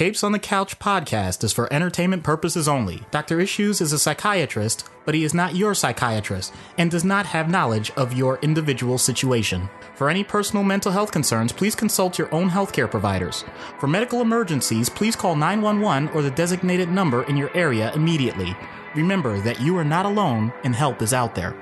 Capes on the Couch podcast is for entertainment purposes only. Dr. Issues is a psychiatrist, but he is not your psychiatrist and does not have knowledge of your individual situation. For any personal mental health concerns, please consult your own healthcare providers. For medical emergencies, please call 911 or the designated number in your area immediately. Remember that you are not alone and help is out there.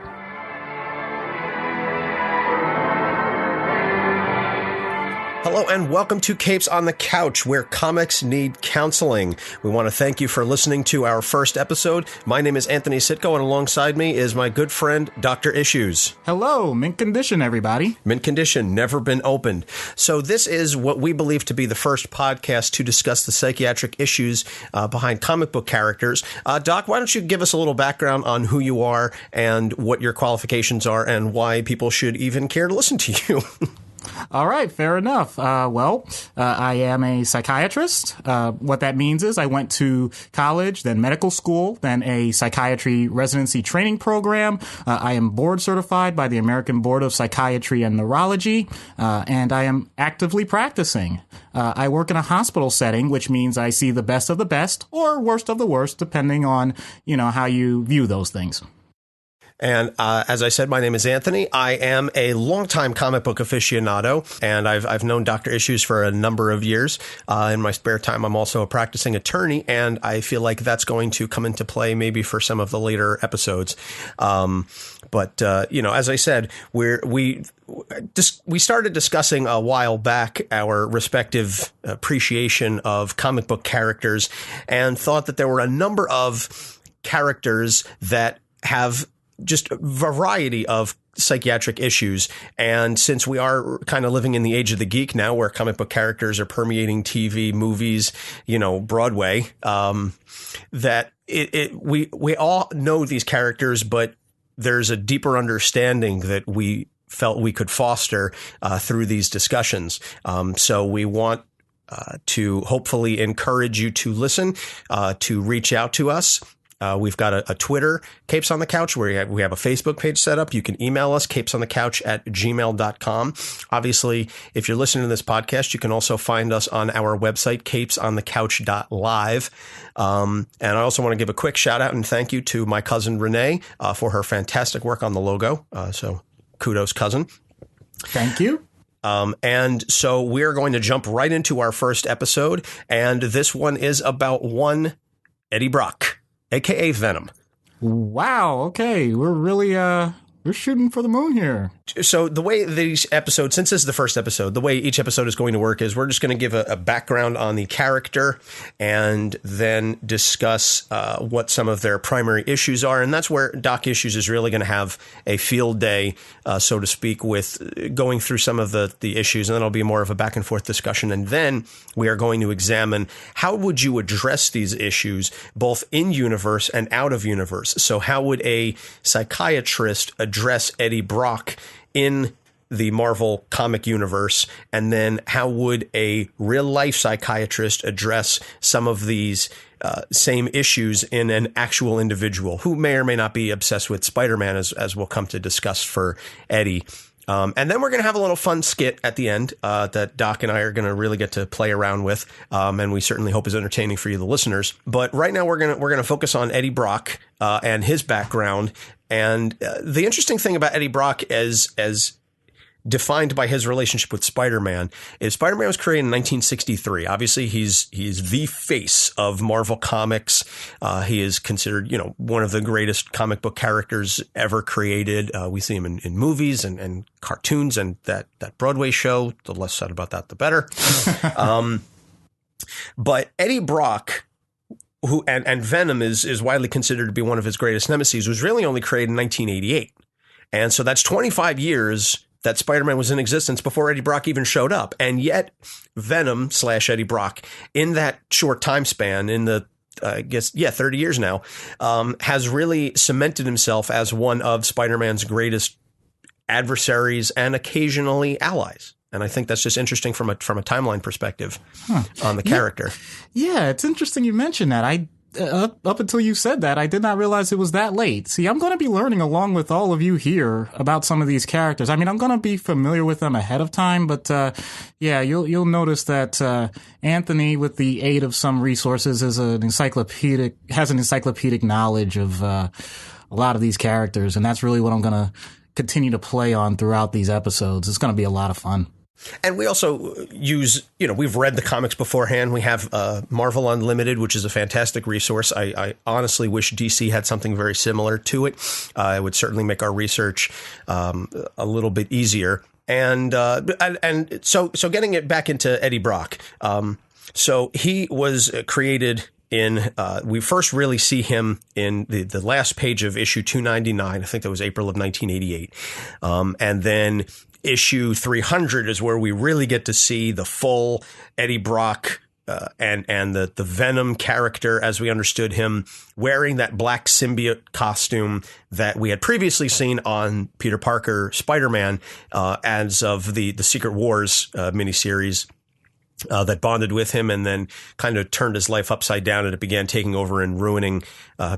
Hello and welcome to Capes on the Couch, where comics need counseling. We want to thank you for listening to our first episode. My name is Anthony Sitko, and alongside me is my good friend, Dr. Issues. Hello, mint condition, everybody. Mint condition, never been opened. So this is what we believe to be the first podcast to discuss the psychiatric issues behind comic book characters. Doc, why don't you give us a little background on who you are and what your qualifications are and why people should even care to listen to you? All right, fair enough. I am a psychiatrist. What that means is I went to college, then medical school, then a psychiatry residency training program. I am board certified by the American Board of Psychiatry and Neurology, and I am actively practicing. I work in a hospital setting, which means I see the best of the best or worst of the worst, depending on, how you view those things. And as I said, my name is Anthony. I am a longtime comic book aficionado, and I've known Dr. Issues for a number of years. In my spare time, I'm also a practicing attorney, and I feel like that's going to come into play maybe for some of the later episodes. But as I said, we started discussing a while back our respective appreciation of comic book characters and thought that there were a number of characters that have just a variety of psychiatric issues. And since we are kind of living in the age of the geek now, where comic book characters are permeating TV, movies, Broadway, that we all know these characters, but there's a deeper understanding that we felt we could foster through these discussions. So we want to hopefully encourage you to listen, to reach out to us. We've got a Twitter, Capes on the Couch, where we have a Facebook page set up. You can email us, capesonthecouch@gmail.com. Obviously, if you're listening to this podcast, you can also find us on our website, capesonthecouch.live. And I also want to give a quick shout out and thank you to my cousin Renee for her fantastic work on the logo. So kudos, cousin. Thank you. And so we're going to jump right into our first episode. And this one is about one Eddie Brock, a.k.a. Venom. Wow. Okay. We're really, we're shooting for the moon here. So the way these episodes, since this is the first episode, the way each episode is going to work is we're just going to give a background on the character and then discuss what some of their primary issues are. And that's where Doc Issues is really going to have a field day, so to speak, with going through some of the issues. And then it'll be more of a back and forth discussion. And then we are going to examine how would you address these issues, both in universe and out of universe. So how would a psychiatrist address Eddie Brock in the Marvel comic universe? And then how would a real life psychiatrist address some of these same issues in an actual individual who may or may not be obsessed with Spider-Man, as we'll come to discuss for Eddie. And then we're going to have a little fun skit at the end that Doc and I are going to really get to play around with, and we certainly hope is entertaining for you, the listeners. But right now we're going to focus on Eddie Brock and his background. And the interesting thing about Eddie Brock, as defined by his relationship with Spider-Man, is Spider-Man was created in 1963. Obviously, he's the face of Marvel Comics. He is considered, one of the greatest comic book characters ever created. We see him in movies and cartoons and that Broadway show. The less said about that, the better. But Eddie Brock, who and Venom is widely considered to be one of his greatest nemesis, was really only created in 1988. And so that's 25 years that Spider-Man was in existence before Eddie Brock even showed up. And yet Venom / Eddie Brock, in that short time span, in the 30 years now, has really cemented himself as one of Spider-Man's greatest adversaries and occasionally allies. And I think that's just interesting from a timeline perspective on the character. Yeah, it's interesting you mentioned that. I Up until you said that, I did not realize it was that late. See, I'm going to be learning along with all of you here about some of these characters. I mean, I'm going to be familiar with them ahead of time, but yeah, you'll notice that Anthony, with the aid of some resources, has an encyclopedic knowledge of a lot of these characters, and that's really what I'm going to continue to play on throughout these episodes. It's going to be a lot of fun. And we also use, we've read the comics beforehand. We have Marvel Unlimited, which is a fantastic resource. I honestly wish DC had something very similar to it. It would certainly make our research a little bit easier. And so getting it back into Eddie Brock. So he was created we first really see him in the last page of issue 299. I think that was April of 1988. And then issue 300 is where we really get to see the full Eddie Brock and the Venom character as we understood him, wearing that black symbiote costume that we had previously seen on Peter Parker Spider-Man as of the Secret Wars miniseries. That bonded with him and then kind of turned his life upside down, and it began taking over and ruining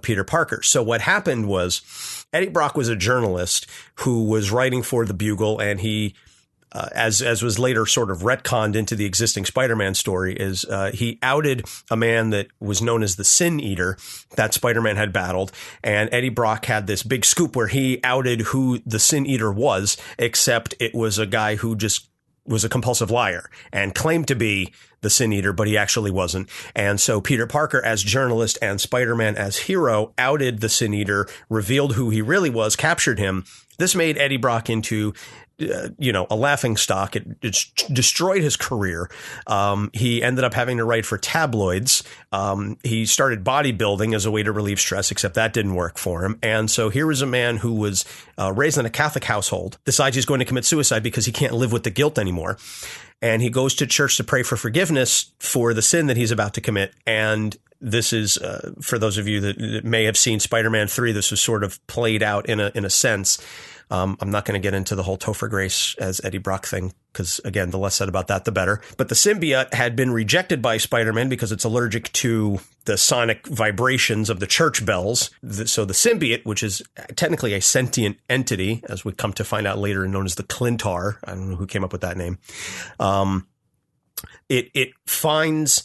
Peter Parker. So what happened was Eddie Brock was a journalist who was writing for the Bugle, and he, as was later sort of retconned into the existing Spider-Man story, is he outed a man that was known as the Sin Eater that Spider-Man had battled. And Eddie Brock had this big scoop where he outed who the Sin Eater was, except it was a guy who just was a compulsive liar and claimed to be the Sin Eater, but he actually wasn't. And so Peter Parker as journalist and Spider-Man as hero outed the Sin Eater, revealed who he really was, captured him. This made Eddie Brock into a laughing stock. It destroyed his career. He ended up having to write for tabloids. He started bodybuilding as a way to relieve stress, except that didn't work for him. And so here was a man who was raised in a Catholic household, decides he's going to commit suicide because he can't live with the guilt anymore. And he goes to church to pray for forgiveness for the sin that he's about to commit. And this is, for those of you that may have seen Spider-Man 3, this was sort of played out in a sense. I'm not going to get into the whole Topher Grace as Eddie Brock thing, because, again, the less said about that, the better. But the symbiote had been rejected by Spider-Man because it's allergic to the sonic vibrations of the church bells. So the symbiote, which is technically a sentient entity, as we come to find out later, known as the Clintar. I don't know who came up with that name. It finds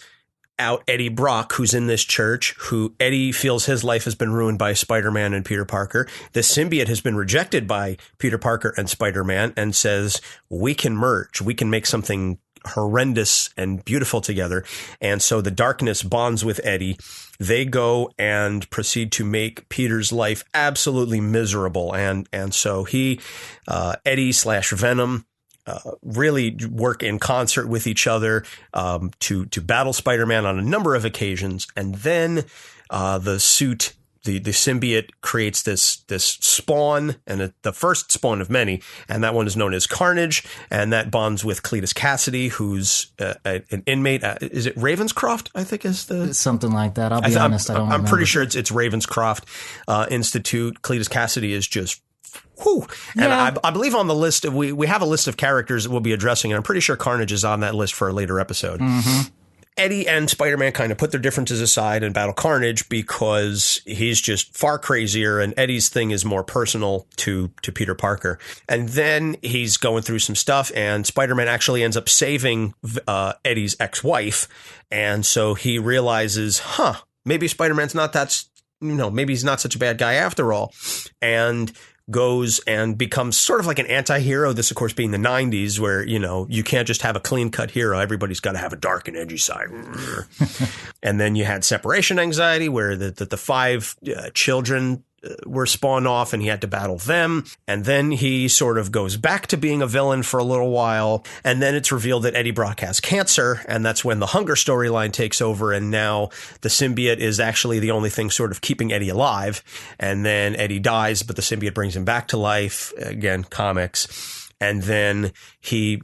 out Eddie Brock, who's in this church, who Eddie feels his life has been ruined by Spider-Man and Peter Parker. The symbiote has been rejected by Peter Parker and Spider-Man and says, we can merge. We can make something horrendous and beautiful together. And so the darkness bonds with Eddie. They go and proceed to make Peter's life absolutely miserable. And so Eddie/Venom, really work in concert with each other to battle Spider-Man on a number of occasions. And then the symbiote creates this spawn, and the first spawn of many, and that one is known as Carnage, and that bonds with Cletus Cassidy, who's an inmate. Is it Ravenscroft? I think is something like that. I'll be honest, I don't remember. I'm pretty sure it's Ravenscroft Institute. Cletus Cassidy is just whew. And yeah. I believe on the list, we have a list of characters that we'll be addressing, and I'm pretty sure Carnage is on that list for a later episode. Mm-hmm. Eddie and Spider-Man kind of put their differences aside and battle Carnage because he's just far crazier, and Eddie's thing is more personal to Peter Parker. And then he's going through some stuff, and Spider-Man actually ends up saving Eddie's ex-wife. And so he realizes, maybe Spider-Man's not maybe he's not such a bad guy after all. And goes and becomes sort of like an anti-hero. This, of course, being the 90s, where, you can't just have a clean-cut hero. Everybody's got to have a dark and edgy side. And then you had separation anxiety, where the five children were spawned off, and he had to battle them. And then he sort of goes back to being a villain for a little while. And then it's revealed that Eddie Brock has cancer, and that's when the Hunger storyline takes over. And now the symbiote is actually the only thing sort of keeping Eddie alive. And then Eddie dies, but the symbiote brings him back to life. Again, comics. And then he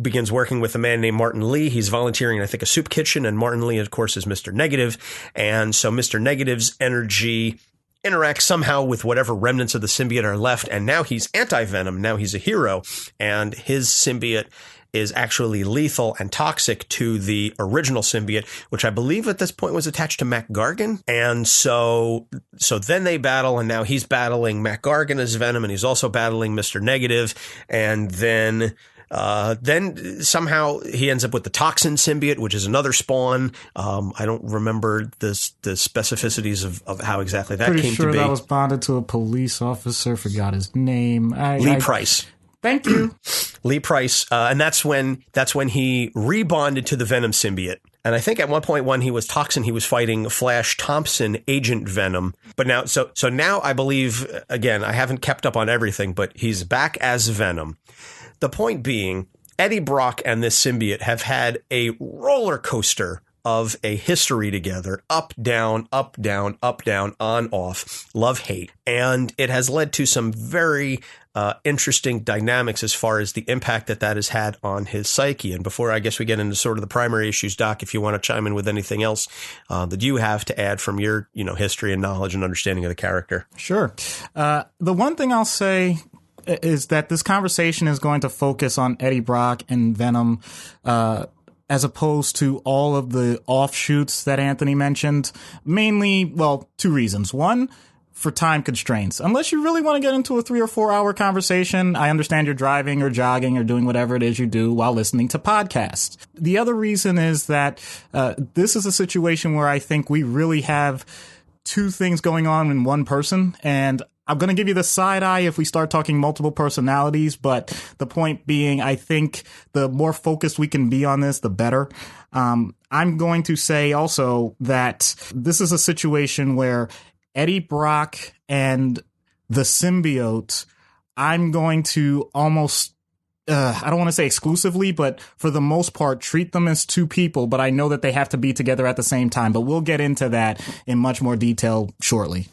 begins working with a man named Martin Lee. He's volunteering in, I think, a soup kitchen. And Martin Lee, of course, is Mr. Negative. And so Mr. Negative's energy interacts somehow with whatever remnants of the symbiote are left. And now he's anti-Venom. Now he's a hero. And his symbiote is actually lethal and toxic to the original symbiote, which I believe at this point was attached to Mac Gargan. And so then they battle, and now he's battling Mac Gargan as Venom, and he's also battling Mr. Negative. And then somehow he ends up with the Toxin symbiote, which is another spawn. I don't remember the specificities of how exactly that came to be. Pretty sure that was bonded to a police officer. Forgot his name. Lee Price. Thank you. Lee Price. And that's when he rebonded to the Venom symbiote. And I think at one point when he was Toxin, he was fighting Flash Thompson, Agent Venom. But now, so now I believe, again, I haven't kept up on everything, but he's back as Venom. The point being, Eddie Brock and this symbiote have had a roller coaster of a history together, up, down, on, off, love, hate. And it has led to some very interesting dynamics as far as the impact that has had on his psyche. And before I guess we get into sort of the primary issues, Doc, if you want to chime in with anything else that you have to add from your, history and knowledge and understanding of the character. Sure. The one thing I'll say is that this conversation is going to focus on Eddie Brock and Venom, as opposed to all of the offshoots that Anthony mentioned. Mainly, well, two reasons. One, for time constraints. Unless you really want to get into a 3 or 4 hour conversation, I understand you're driving or jogging or doing whatever it is you do while listening to podcasts. The other reason is that this is a situation where I think we really have two things going on in one person, and I'm going to give you the side eye if we start talking multiple personalities, but the point being, I think the more focused we can be on this, the better. I'm going to say also that this is a situation where Eddie Brock and the symbiote, I'm going to almost, I don't want to say exclusively, but for the most part, treat them as two people, but I know that they have to be together at the same time, but we'll get into that in much more detail shortly.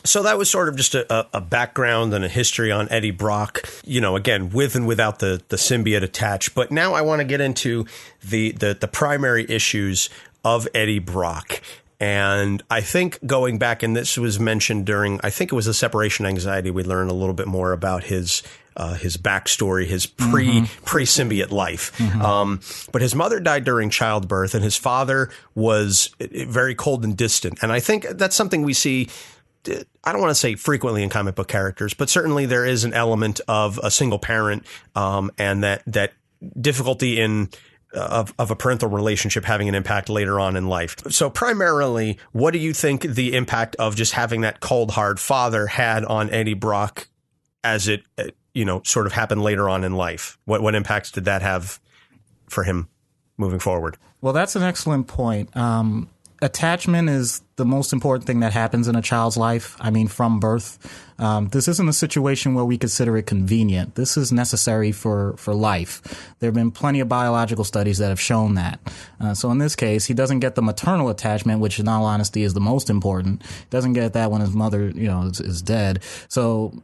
So that was sort of just a background and a history on Eddie Brock, again, with and without the symbiote attached. But now I want to get into the primary issues of Eddie Brock. And I think going back, and this was mentioned during, I think it was a separation anxiety, we learned a little bit more about his backstory, his pre-symbiote life. Mm-hmm. But his mother died during childbirth, and his father was very cold and distant. And I think that's something we see, I don't want to say frequently in comic book characters, but certainly there is an element of a single parent, and that difficulty of a parental relationship having an impact later on in life. So primarily, what do you think the impact of just having that cold, hard father had on Eddie Brock as it, sort of happened later on in life? What impacts did that have for him moving forward? Well, that's an excellent point. Attachment is the most important thing that happens in a child's life. I mean, from birth. This isn't a situation where we consider it convenient. This is necessary for life. There have been plenty of biological studies that have shown that. So in this case, he doesn't get the maternal attachment, which in all honesty is the most important. He doesn't get that when his mother, is dead. So,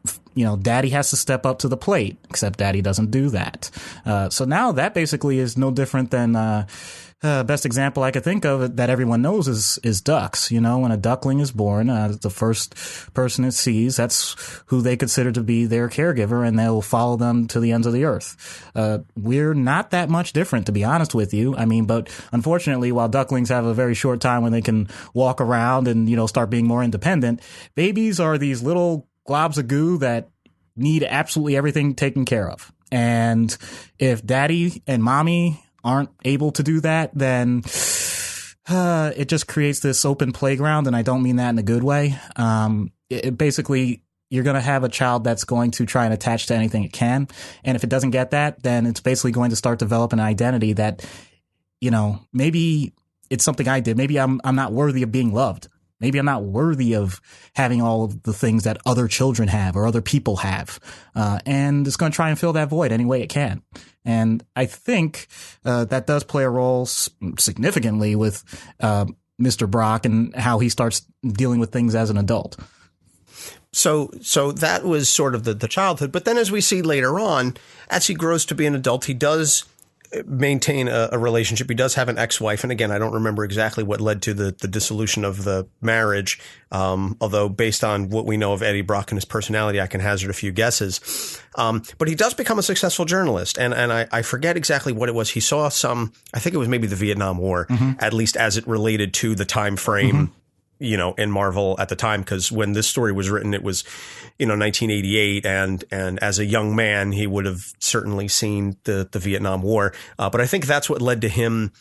daddy has to step up to the plate, except daddy doesn't do that. So now that basically is no different than, best example I could think of that everyone knows is ducks. When a duckling is born, the first person it sees, that's who they consider to be their caregiver, and they'll follow them to the ends of the earth. We're not that much different, to be honest with you. I mean, but unfortunately, while ducklings have a very short time when they can walk around and, start being more independent, babies are these little globs of goo that need absolutely everything taken care of. And if daddy and mommy aren't able to do that, then it just creates this open playground, and I don't mean that in a good way. Basically, you're going to have a child that's going to try and attach to anything it can, and if it doesn't get that, then it's basically going to start developing an identity that, maybe it's something I did. Maybe I'm not worthy of being loved. Maybe I'm not worthy of having all of the things that other children have or other people have. And it's going to try and fill that void any way it can. And I think that does play a role significantly with Mr. Brock and how he starts dealing with things as an adult. So that was sort of the childhood. But then as we see later on, as he grows to be an adult, he does maintain a relationship. He does have an ex-wife. And again, I don't remember exactly what led to the dissolution of the marriage. Although based on what we know of Eddie Brock and his personality, I can hazard a few guesses. But he does become a successful journalist. And I forget exactly what it was. He saw I think it was maybe the Vietnam War, at least as it related to the time frame, in Marvel at the time, because when this story was written, it was, 1988. And as a young man, he would have certainly seen the Vietnam War. But I think that's what led to him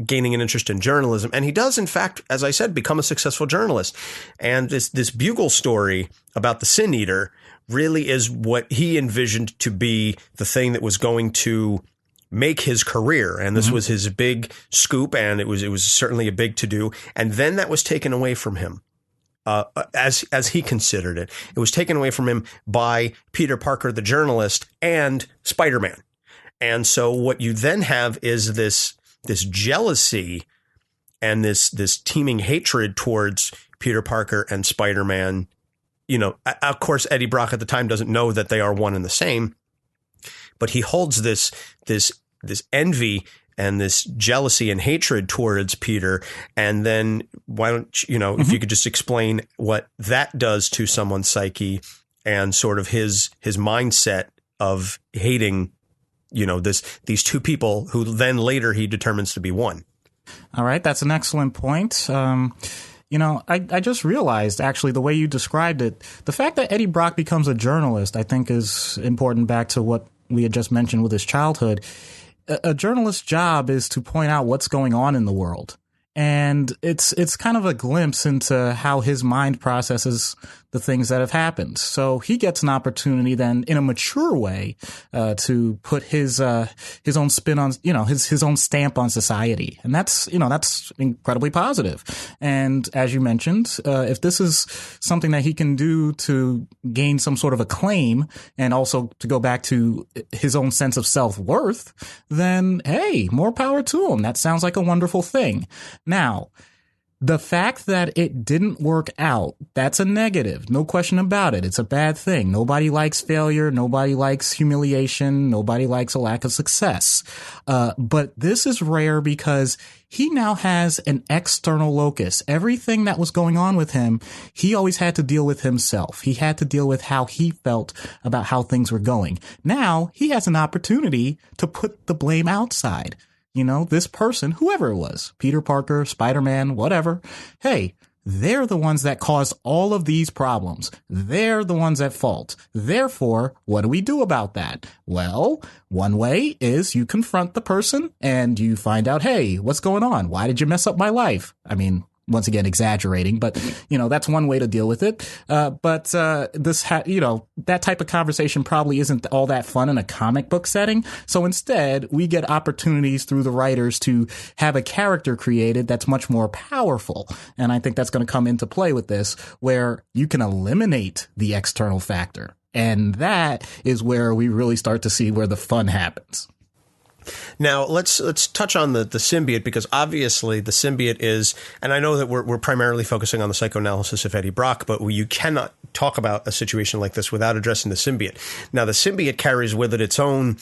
gaining an interest in journalism. And he does, in fact, as I said, become a successful journalist. And this Bugle story about the Sin Eater really is what he envisioned to be the thing that was going to make his career. And this was his big scoop. And it was certainly a big to-do. And then that was taken away from him. As he considered it, it was taken away from him by Peter Parker, the journalist, and Spider-Man. And so what you then have is this jealousy and this teeming hatred towards Peter Parker and Spider-Man. Of course, Eddie Brock at the time doesn't know that they are one and the same, but he holds this envy and this jealousy and hatred towards Peter. And then why don't if you could just explain what that does to someone's psyche and sort of his mindset of hating, these two people who then later he determines to be one. All right. That's an excellent point. I just realized, actually, the way you described it, the fact that Eddie Brock becomes a journalist, I think, is important back to what we had just mentioned with his childhood. A journalist's job is to point out what's going on in the world. And it's kind of a glimpse into how his mind processes the things that have happened. So he gets an opportunity then in a mature way to put his own spin on, his own stamp on society. And that's incredibly positive. And as you mentioned, if this is something that he can do to gain some sort of acclaim and also to go back to his own sense of self-worth, then hey, more power to him. That sounds like a wonderful thing. Now, the fact that it didn't work out, that's a negative. No question about it. It's a bad thing. Nobody likes failure. Nobody likes humiliation. Nobody likes a lack of success. But this is rare because he now has an external locus. Everything that was going on with him, he always had to deal with himself. He had to deal with how he felt about how things were going. Now he has an opportunity to put the blame outside. This person, whoever it was, Peter Parker, Spider-Man, whatever, hey, they're the ones that caused all of these problems. They're the ones at fault. Therefore, what do we do about that? Well, one way is you confront the person and you find out, hey, what's going on? Why did you mess up my life? I mean, once again, exaggerating, but, that's one way to deal with it. But that type of conversation probably isn't all that fun in a comic book setting. So instead, we get opportunities through the writers to have a character created that's much more powerful. And I think that's going to come into play with this, where you can eliminate the external factor. And that is where we really start to see where the fun happens. Now, let's touch on the symbiote, because obviously the symbiote is, and I know that we're primarily focusing on the psychoanalysis of Eddie Brock, but you cannot talk about a situation like this without addressing the symbiote. Now, the symbiote carries with it its own,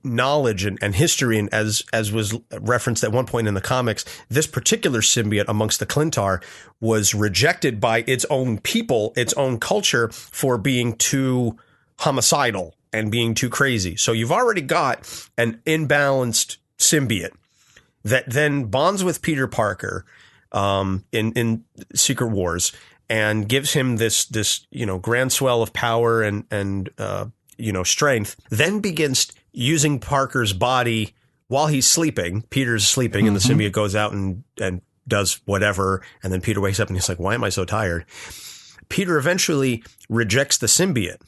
knowledge and history. And as was referenced at one point in the comics, this particular symbiote amongst the Clintar was rejected by its own people, its own culture, for being too homicidal and being too crazy. So you've already got an imbalanced symbiote that then bonds with Peter Parker in Secret Wars and gives him this grand swell of power and strength, then begins using Parker's body while he's sleeping. Peter's sleeping and the symbiote goes out and does whatever. And then Peter wakes up and he's like, why am I so tired? Peter eventually rejects the symbiote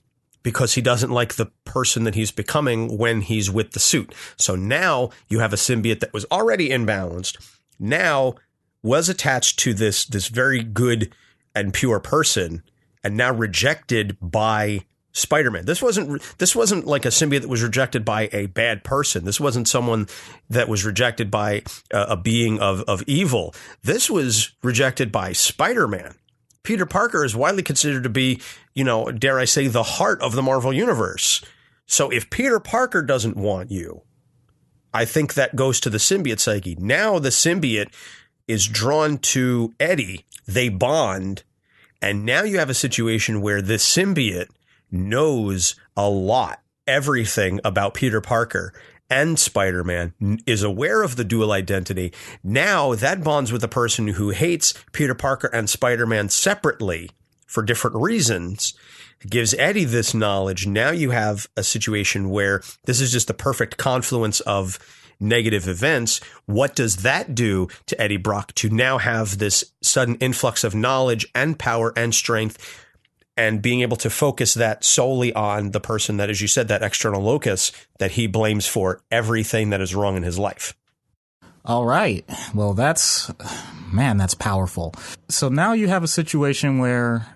because he doesn't like the person that he's becoming when he's with the suit. So now you have a symbiote that was already imbalanced, now was attached to this very good and pure person, and now rejected by Spider-Man. This wasn't like a symbiote that was rejected by a bad person. This wasn't someone that was rejected by a being of evil. This was rejected by Spider-Man. Peter Parker is widely considered to be, dare I say, the heart of the Marvel Universe. So if Peter Parker doesn't want you, I think that goes to the symbiote psyche. Now the symbiote is drawn to Eddie. They bond. And now you have a situation where this symbiote knows a lot, everything about Peter Parker and Spider-Man, is aware of the dual identity. Now that bonds with a person who hates Peter Parker and Spider-Man separately for different reasons, gives Eddie this knowledge. Now you have a situation where this is just the perfect confluence of negative events. What does that do to Eddie Brock to now have this sudden influx of knowledge and power and strength, and being able to focus that solely on the person that, as you said, that external locus that he blames for everything that is wrong in his life? All right. Well, that's powerful. So now you have a situation where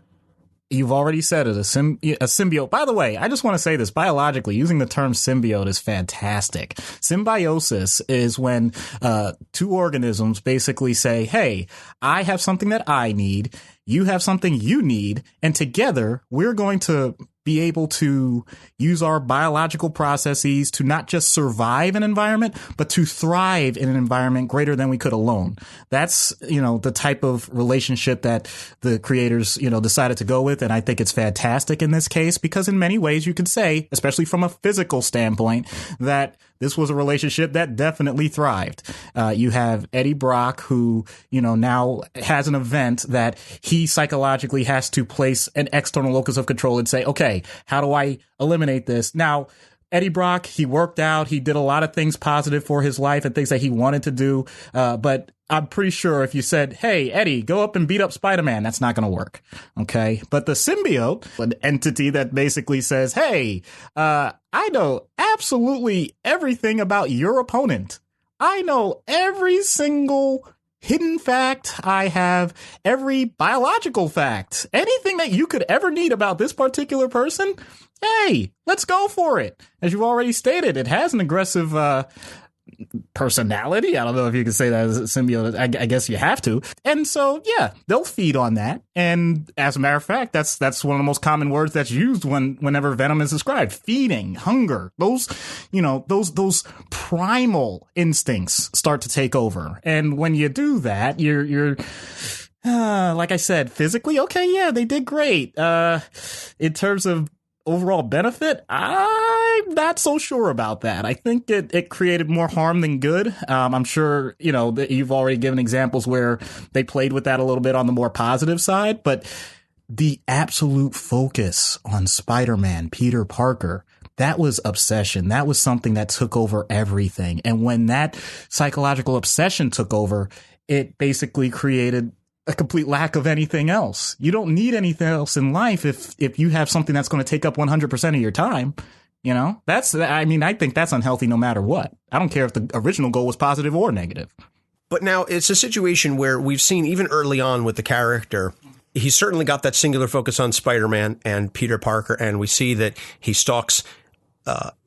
you've already said it, a symbiote. By the way, I just want to say this, biologically, using the term symbiote is fantastic. Symbiosis is when two organisms basically say, hey, I have something that I need, you have something you need, and together we're going to be able to use our biological processes to not just survive an environment, but to thrive in an environment greater than we could alone. That's, the type of relationship that the creators, decided to go with. And I think it's fantastic in this case, because in many ways you could say, especially from a physical standpoint, that this was a relationship that definitely thrived. You have Eddie Brock, who, now has an event that he psychologically has to place an external locus of control and say, okay, how do I eliminate this? Now, Eddie Brock, he worked out. He did a lot of things positive for his life and things that he wanted to do. But I'm pretty sure if you said, hey, Eddie, go up and beat up Spider-Man, that's not going to work. Okay. But the symbiote, an entity that basically says, hey, I know absolutely everything about your opponent. I know every single hidden fact. I have every biological fact. Anything that you could ever need about this particular person. Hey, let's go for it. As you've already stated, it has an aggressive personality. I don't know if you can say that as a symbiote. I guess you have to. And so, yeah, they'll feed on that. And as a matter of fact, that's one of the most common words that's used whenever Venom is described. Feeding, hunger, those primal instincts start to take over. And when you do that, you're like I said, physically, okay, yeah, they did great. In terms of overall benefit, I'm not so sure about that. I think it created more harm than good. I'm sure, that you've already given examples where they played with that a little bit on the more positive side, but the absolute focus on Spider-Man, Peter Parker, that was obsession. That was something that took over everything. And when that psychological obsession took over, it basically created a complete lack of anything else. You don't need anything else in life if you have something that's going to take up 100% of your time. I think that's unhealthy no matter what. I don't care if the original goal was positive or negative. But now it's a situation where we've seen even early on with the character, he's certainly got that singular focus on Spider-Man and Peter Parker. And we see that he stalks,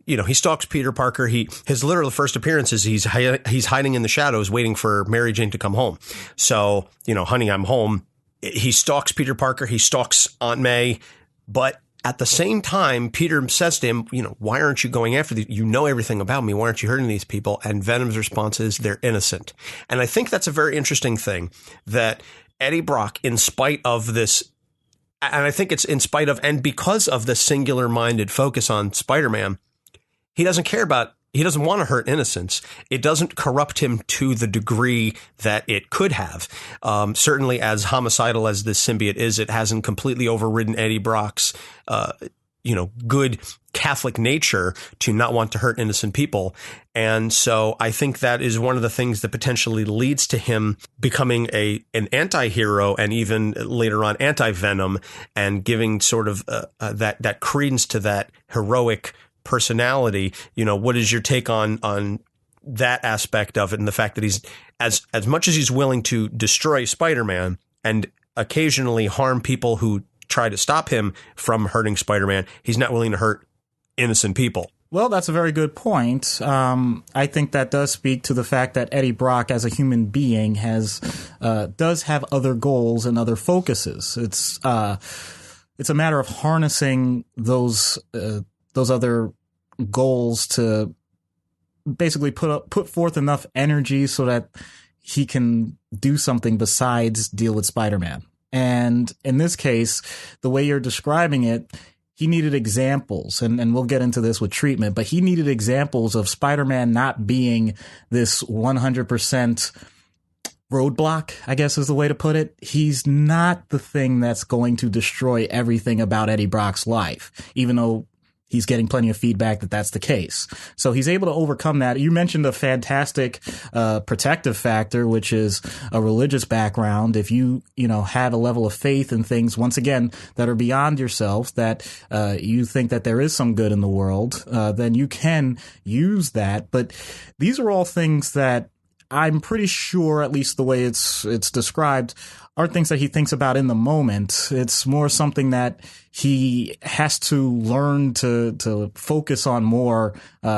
he stalks Peter Parker. His literal first appearance is he's hiding in the shadows waiting for Mary Jane to come home. So, honey, I'm home. He stalks Peter Parker. He stalks Aunt May. But at the same time, Peter says to him, why aren't you going after these? You know everything about me. Why aren't you hurting these people? And Venom's response is they're innocent. And I think that's a very interesting thing that Eddie Brock, in spite of this, and I think it's in spite of and because of the singular minded focus on Spider-Man, he doesn't want to hurt innocents. It doesn't corrupt him to the degree that it could have. Certainly as homicidal as this symbiote is, it hasn't completely overridden Eddie Brock's, good Catholic nature to not want to hurt innocent people. And so I think that is one of the things that potentially leads to him becoming an anti-hero and even later on anti-Venom, and giving sort of that credence to that heroic personality. What is your take on that aspect of it, and the fact that he's as much as he's willing to destroy Spider-Man and occasionally harm people who try to stop him from hurting Spider-Man, he's not willing to hurt innocent people. Well, that's a very good point. I think that does speak to the fact that Eddie Brock, as a human being, does have other goals and other focuses. It's a matter of harnessing those other goals to basically put forth enough energy so that he can do something besides deal with Spider-Man. And in this case, the way you're describing it, he needed examples, and we'll get into this with treatment, but he needed examples of Spider-Man not being this 100% roadblock, I guess is the way to put it. He's not the thing that's going to destroy everything about Eddie Brock's life, even though he's getting plenty of feedback that that's the case. So he's able to overcome that. You mentioned a fantastic protective factor, which is a religious background. If you have a level of faith in things, once again, that are beyond yourself, that you think that there is some good in the world, then you can use that. But these are all things that I'm pretty sure, at least the way it's described, aren't things that he thinks about in the moment. It's more something that he has to learn to focus on more,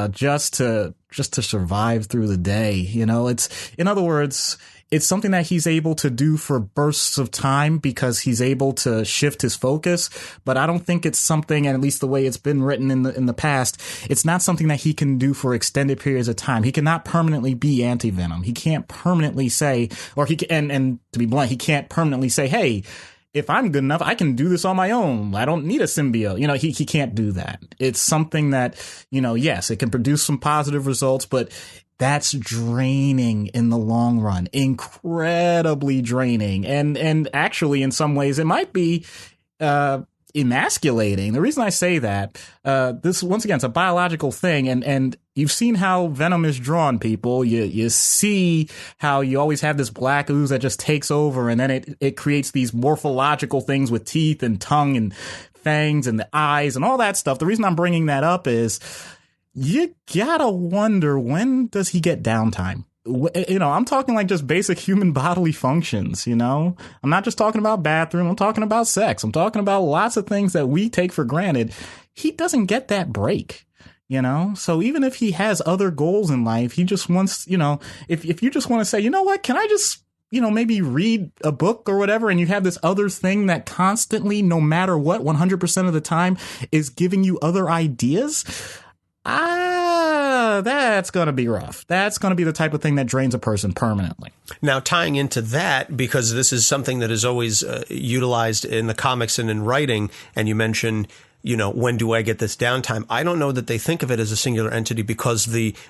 just to survive through the day. It's, in other words, it's something that he's able to do for bursts of time because he's able to shift his focus. But I don't think it's something, and at least the way it's been written in the past, it's not something that he can do for extended periods of time. He cannot permanently be Anti-Venom. He can't permanently say, or he can, and to be blunt, he can't permanently say, hey, if I'm good enough, I can do this on my own. I don't need a symbiote. He can't do that. It's something that, yes, it can produce some positive results, but that's draining in the long run, incredibly draining. And actually, in some ways, it might be emasculating. The reason I say that, this, once again, it's a biological thing. And you've seen how Venom is drawn, people. You see how you always have this black ooze that just takes over, and then it creates these morphological things with teeth and tongue and fangs and the eyes and all that stuff. The reason I'm bringing that up is you gotta wonder, when does he get downtime? I'm talking like just basic human bodily functions, I'm not just talking about bathroom. I'm talking about sex. I'm talking about lots of things that we take for granted. He doesn't get that break, So even if he has other goals in life, he just wants, if you just want to say, you know what, can I just, maybe read a book or whatever, and you have this other thing that constantly, no matter what, 100% of the time is giving you other ideas. That's going to be rough. That's going to be the type of thing that drains a person permanently. Now, tying into that, because this is something that is always utilized in the comics and in writing, and you mentioned, when do I get this downtime? I don't know that they think of it as a singular entity, because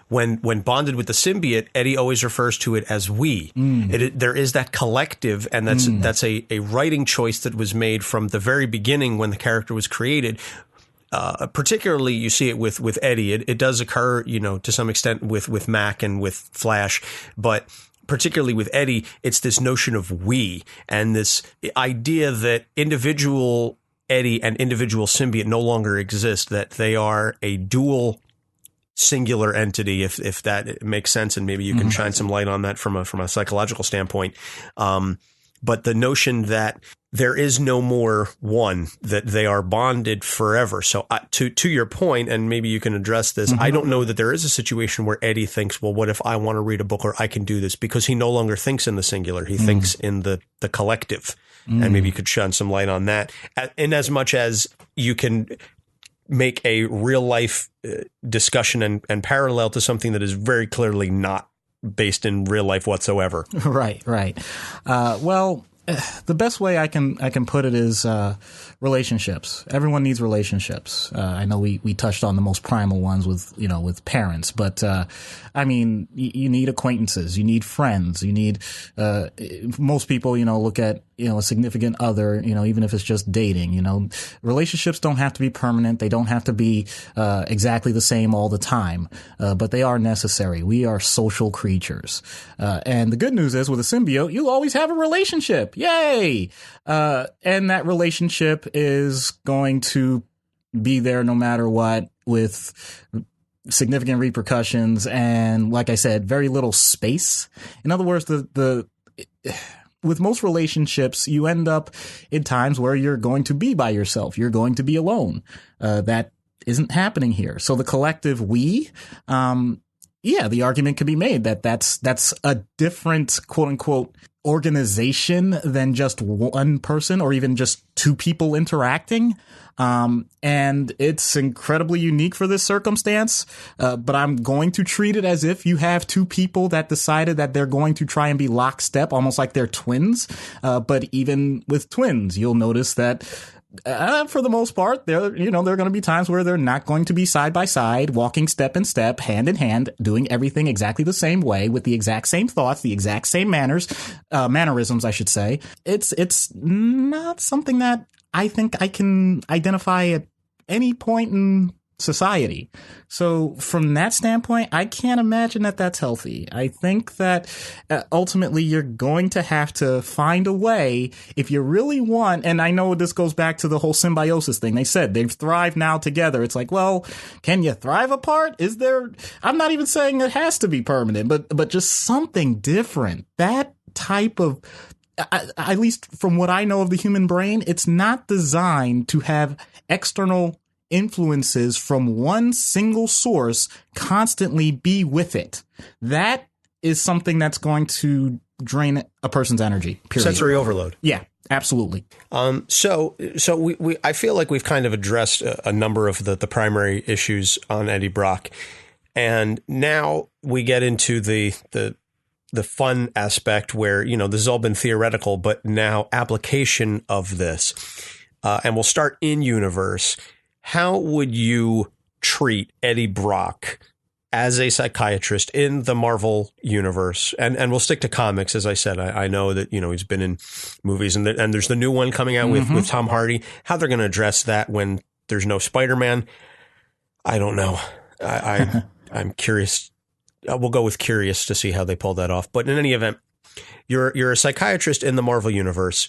when bonded with the symbiote, Eddie always refers to it as we. There is that collective, and that's a writing choice that was made from the very beginning when the character was created. Particularly, you see it with Eddie. It does occur, to some extent with Mac and with Flash, but particularly with Eddie, it's this notion of we, and this idea that individual Eddie and individual symbiote no longer exist, that they are a dual singular entity, if that makes sense, and maybe you can shine some light on that from a psychological standpoint. But the notion that there is no more one, that they are bonded forever. So to your point, and maybe you can address this, I don't know that there is a situation where Eddie thinks, well, what if I want to read a book, or I can do this, because he no longer thinks in the singular. He thinks in the collective. And maybe you could shine some light on that. In as much as you can make a real life discussion and parallel to something that is very clearly not based in real life whatsoever. Right. Well, the best way I can put it is relationships. Everyone needs relationships. I know we touched on the most primal ones with parents, but you need acquaintances, you need friends, you need most people look at a significant other, even if it's just dating. Relationships don't have to be permanent. They don't have to be exactly the same all the time, but they are necessary. We are social creatures, and the good news is, with a symbiote, you always have a relationship. Yay! And that relationship is going to be there no matter what, with significant repercussions and, like I said, very little space. In other words, with most relationships, you end up in times where you're going to be by yourself. You're going to be alone. That isn't happening here. So the collective we, yeah, the argument could be made that that's a different quote unquote organization than just one person or even just two people interacting. And it's incredibly unique for this circumstance. But I'm going to treat it as if you have two people that decided that they're going to try and be lockstep, almost like they're twins. But even with twins, you'll notice that for the most part, there are going to be times where they're not going to be side by side, walking step in step, hand in hand, doing everything exactly the same way with the exact same thoughts, the exact same mannerisms, I should say. It's not something that I think I can identify at any point in society. So from that standpoint, I can't imagine that that's healthy. I think that ultimately you're going to have to find a way if you really want. And I know this goes back to the whole symbiosis thing. They said they've thrived now together. It's like, well, can you thrive apart? Is there, I'm not even saying it has to be permanent, but just something different. That type of, at least from what I know of the human brain, it's not designed to have external influences from one single source constantly be with it. That is something that's going to drain a person's energy. Period. Sensory overload. Yeah, absolutely. So we I feel like we've kind of addressed a number of the primary issues on Eddie Brock, and now we get into the fun aspect where, this has all been theoretical, but now application of this, and we'll start in universe. How would you treat Eddie Brock as a psychiatrist in the Marvel universe? And we'll stick to comics. As I said, I know that, he's been in movies and there's the new one coming out with Tom Hardy. How they're going to address that when there's no Spider-Man, I don't know. I'm curious. We'll go with curious to see how they pull that off. But in any event, you're a psychiatrist in the Marvel universe.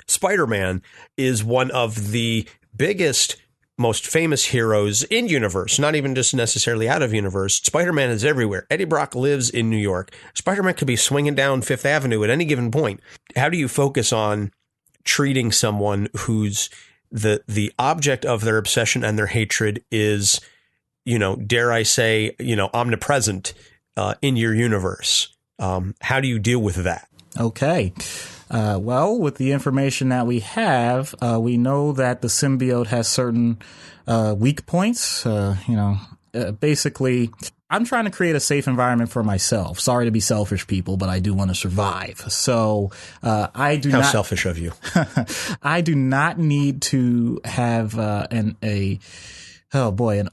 Spider-Man is one of the biggest, most famous heroes in universe, not even just necessarily out of universe. Spider-Man is everywhere. Eddie Brock lives in New York. Spider-Man could be swinging down Fifth Avenue at any given point. How do you focus on treating someone who's the object of their obsession and their hatred is, dare I say, omnipresent in your universe? How do you deal with that? Okay. Well, with the information that we have, we know that the symbiote has certain weak points. Basically, I'm trying to create a safe environment for myself. Sorry to be selfish, people, but I do want to survive. So I do not. How selfish of you. I do not need to have an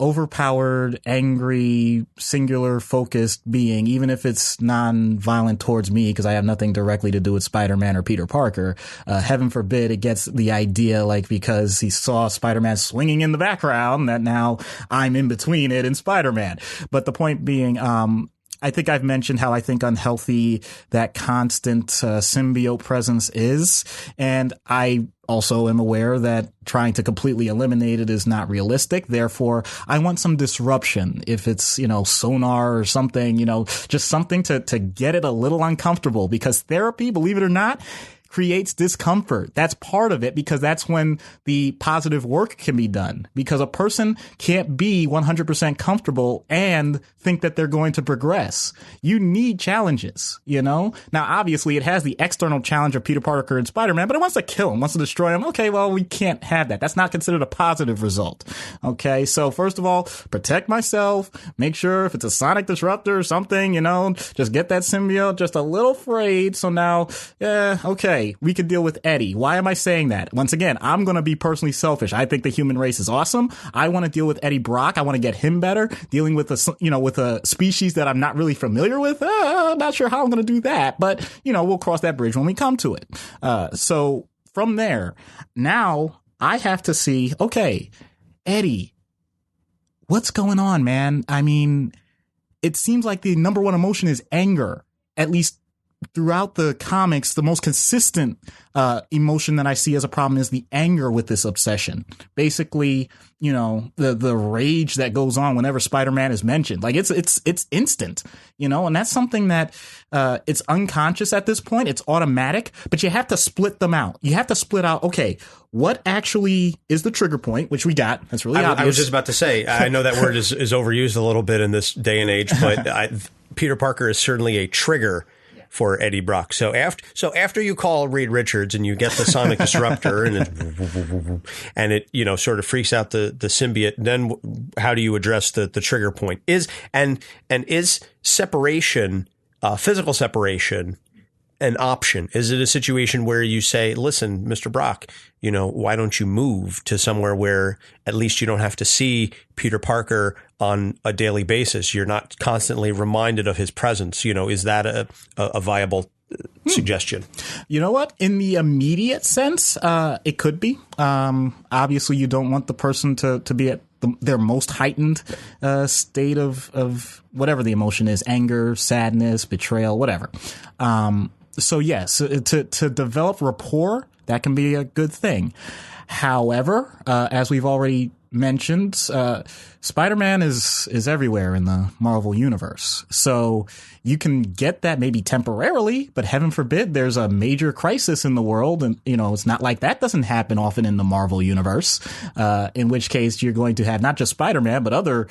overpowered, angry, singular focused being, even if it's non-violent towards me, because I have nothing directly to do with Spider-Man or Peter Parker. Heaven forbid it gets the idea, like, because he saw Spider-Man swinging in the background, that now I'm in between it and Spider-Man. But the point being, I think I've mentioned how I think unhealthy that constant symbiote presence is. And I also am aware that trying to completely eliminate it is not realistic. Therefore, I want some disruption. If it's, sonar or something, just something to get it a little uncomfortable, because therapy, believe it or not, creates discomfort. That's part of it, because that's when the positive work can be done, because a person can't be 100% comfortable and think that they're going to progress. You need challenges, Now, obviously, it has the external challenge of Peter Parker and Spider-Man, but it wants to kill him, wants to destroy him. Okay, well, we can't have that. That's not considered a positive result. Okay, so first of all, protect myself. Make sure if it's a sonic disruptor or something, just get that symbiote just a little frayed. So now, okay, we could deal with Eddie. Why am I saying that? Once again, I'm going to be personally selfish. I think the human race is awesome. I want to deal with Eddie Brock. I want to get him better. Dealing with with a species that I'm not really familiar with. I'm not sure how I'm going to do that, but we'll cross that bridge when we come to it. So from there, now I have to see, okay, Eddie, what's going on, man? I mean, it seems like the number one emotion is anger, at least throughout the comics, the most consistent emotion that I see as a problem is the anger with this obsession. Basically, you know, the rage that goes on whenever Spider-Man is mentioned. Like it's instant, you know, and that's something that it's unconscious at this point. It's automatic, but you have to split them out. You have to split out, okay, what actually is the trigger point, which we got. That's really obvious. I was just about to say, I know that word is overused a little bit in this day and age, but Peter Parker is certainly a trigger for Eddie Brock. So after you call Reed Richards and you get the sonic disruptor and it you know sort of freaks out the symbiote, then how do you address the trigger point? Is separation, physical separation, an option? Is it a situation where you say, listen, Mr. Brock, you know, why don't you move to somewhere where at least you don't have to see Peter Parker on a daily basis? You're not constantly reminded of his presence. You know, is that a viable suggestion? You know what? In the immediate sense, it could be. Obviously, you don't want the person to be at their most heightened state of whatever the emotion is, anger, sadness, betrayal, whatever. So yes, to develop rapport, that can be a good thing. However, as we've already mentioned, Spider-Man is everywhere in the Marvel universe. So you can get that maybe temporarily, but heaven forbid there's a major crisis in the world. And, you know, it's not like that doesn't happen often in the Marvel universe, in which case you're going to have not just Spider-Man, but other